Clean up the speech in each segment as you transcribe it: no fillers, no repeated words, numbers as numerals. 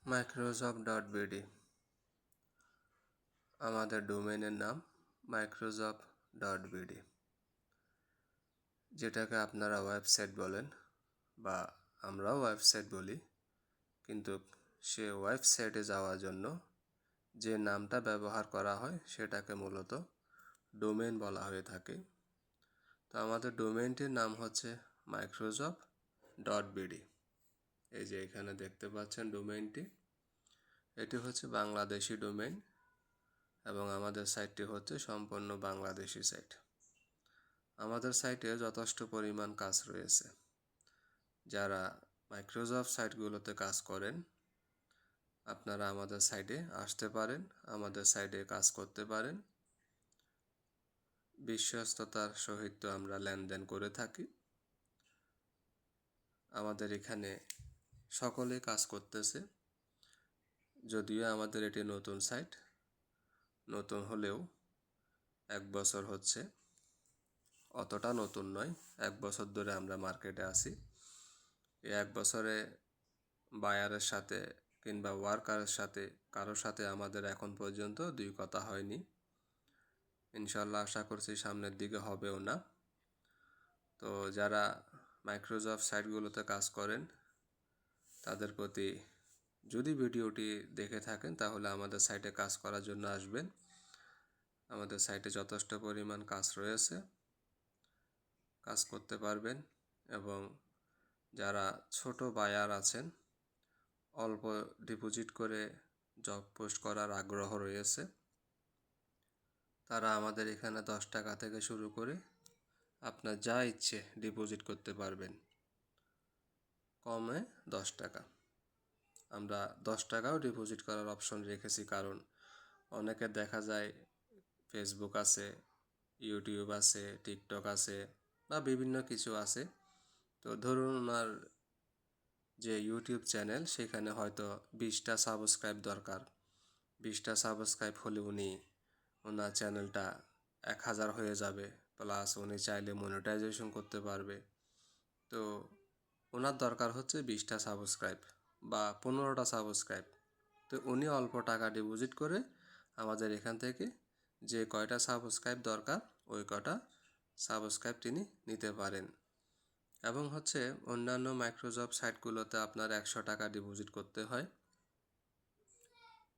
মাইক্রোসফট.বিডি আমাদের ডোমেনের নাম মাইক্রোসফট.বিডি, যেটাকে আপনারা ওয়েবসাইট বলেন বা আমরাও ওয়েবসাইট বলি। কিন্তু সে ওয়েবসাইটে যাওয়ার জন্য যে নামটা ব্যবহার করা হয় সেটাকে মূলত ডোমেন বলা হয়ে থাকে। তো আমাদের ডোমেনটির নাম হচ্ছে মাইক্রোসফট.বিডি। এই যে এখানে দেখতে পাচ্ছেন ডোমেনটি, এটি হচ্ছে বাংলাদেশি ডোমেন এবং আমাদের সাইটটি হচ্ছে সম্পূর্ণ বাংলাদেশি সাইট। আমাদের সাইটে যথেষ্ট পরিমাণ কাজ রয়েছে। যারা মাইক্রোসফট সাইটগুলোতে কাজ করেন আপনারা আমাদের সাইটে আসতে পারেন, আমাদের সাইটে কাজ করতে পারেন। বিশ্বস্ততার সহিত আমরা লেনদেন করে থাকি। আমাদের এখানে সকলে কাজ করতেছে। যদিও আমাদের এটি নতুন সাইট, নতুন হলেও 1 বছর হচ্ছে, অতটা নতুন নয়। 1 বছর ধরে আমরা মার্কেটে আছি। এই 1 বছরে বায়ারের সাথে কিংবা ওয়ার্কারের সাথে কারোর সাথে আমাদের এখন পর্যন্ত 2 কথা হয়নি। ইনশাল্লাহ আশা করছি সামনের দিকে হবেও না। তো যারা মাইক্রোসফট সাইটগুলোতে কাজ করেন তাদের প্রতি, যদি ভিডিওটি দেখে থাকেন তাহলে আমাদের সাইটে কাজ করার জন্য আসবেন। আমাদের সাইটে যথেষ্ট পরিমাণ কাজ রয়েছে, কাজ করতে পারবেন। এবং যারা ছোট বায়ার আছেন, অল্প ডিপোজিট করে জব পোস্ট করার আগ্রহ রয়েছে, তারা আমাদের এখানে 10 টাকা থেকে শুরু করে আপনার যা ইচ্ছে ডিপোজিট করতে পারবেন। কমে 10 টাকা। আমরা 10 টাকাও ডিপোজিট করার অপশন রেখেছি, কারণ অনেকে দেখা যায় ফেসবুক আছে, ইউটিউব আছে, টিকটক আছে বা বিভিন্ন কিছু আছে। তো ধরুন ওনার যে ইউটিউব চ্যানেল, সেখানে হয়তো 20টা সাবস্ক্রাইব দরকার। 20টা সাবস্ক্রাইব হলে ওনার চ্যানেলটা 1000 হয়ে যাবে, প্লাস উনি চাইলে মনিটাইজেশন করতে পারবে। তো ওনার দরকার হচ্ছে 20টা সাবস্ক্রাইব বা 15টা সাবস্ক্রাইব। তো উনি অল্প টাকা ডিপোজিট করে আমাদের এখান থেকে যে কয়টা সাবস্ক্রাইব দরকার ওই কটা সাবস্ক্রাইব তিনি নিতে পারেন। এবং হচ্ছে অন্যান্য মাইক্রোসফট সাইটগুলোতে আপনার 100 টাকা ডিপোজিট করতে হয়।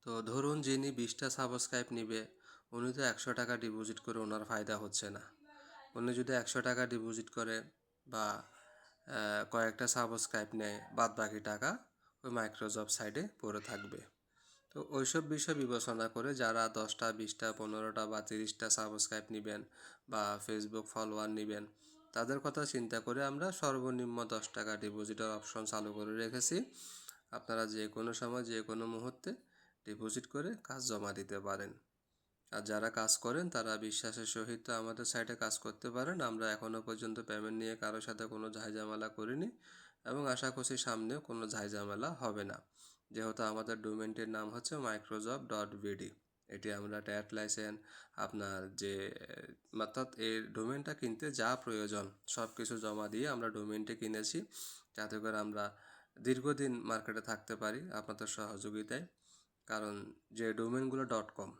তো ধরুন যিনি 20টা সাবস্ক্রাইব নিবে, উনি তো 100 টাকা ডিপোজিট করে ওনার ফায়দা হচ্ছে না। উনি যদি 100 টাকা ডিপোজিট করে বা কয়েকটা সাবস্ক্রাইব নেয়, বাদ বাকি টাকা ওই মাইক্রোসফট সাইটে পড়ে থাকবে। তো ওইসব বিষয় বিবেচনা করে যারা 10টা, 20টা, 15টা বা 30টা সাবস্ক্রাইব নেবেন বা ফেসবুক ফলোয়ার নেবেন, তাদের কথা চিন্তা করে আমরা সর্বনিম্ন 10 টাকা ডিপোজিটের অপশন চালু করে রেখেছি। আপনারা যে কোনো সময় যে কোনো মুহূর্তে ডিপোজিট করে কাজ জমা দিতে পারেন। আর যারা কাজ করেন তারা বিশ্বাসের সহিত আমাদের সাইটে কাজ করতে পারেন। আমরা এখনও পর্যন্ত পেমেন্ট নিয়ে কারোর সাথে কোনো ঝামেলা করিনি এবং আশা করছি সামনেও কোনো ঝামেলা হবে না, যেহেতু আমাদের ডোমেনটির নাম হচ্ছে মাইক্রোসফট.বিডি। এটি আমরা ট্যাট লাইসেন্স, আপনার যে অর্থাৎ এই ডোমেনটা কিনতে যা প্রয়োজন সব কিছু জমা দিয়ে আমরা ডোমেনটি কিনেছি, যাতে করে আমরা দীর্ঘদিন মার্কেটে থাকতে পারি আপনাদের সহযোগিতায়। কারণ যে ডোমেনগুলো .com,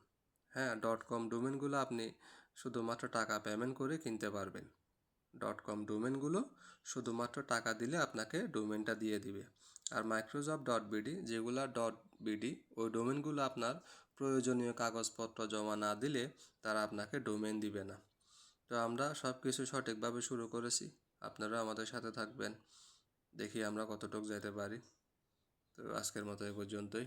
হ্যাঁ .com ডোমেনগুলো আপনি শুধুমাত্র টাকা পেমেন্ট করে কিনতে পারবেন। .com ডোমেনগুলো শুধুমাত্র টাকা দিলে আপনাকে ডোমেনটা দিয়ে দিবে। আর মাইক্রোসফট.বিডি যেগুলো .বিডি, ওই ডোমেনগুলো আপনার প্রয়োজনীয় কাগজপত্র জমা না দিলে তারা আপনাকে ডোমেন দিবে না। তো আমরা সব কিছু সঠিকভাবে শুরু করেছি, আপনারা আমাদের সাথে থাকবেন, দেখি আমরা কতটুকু যেতে পারি। তো আজকের মতো এ পর্যন্তই।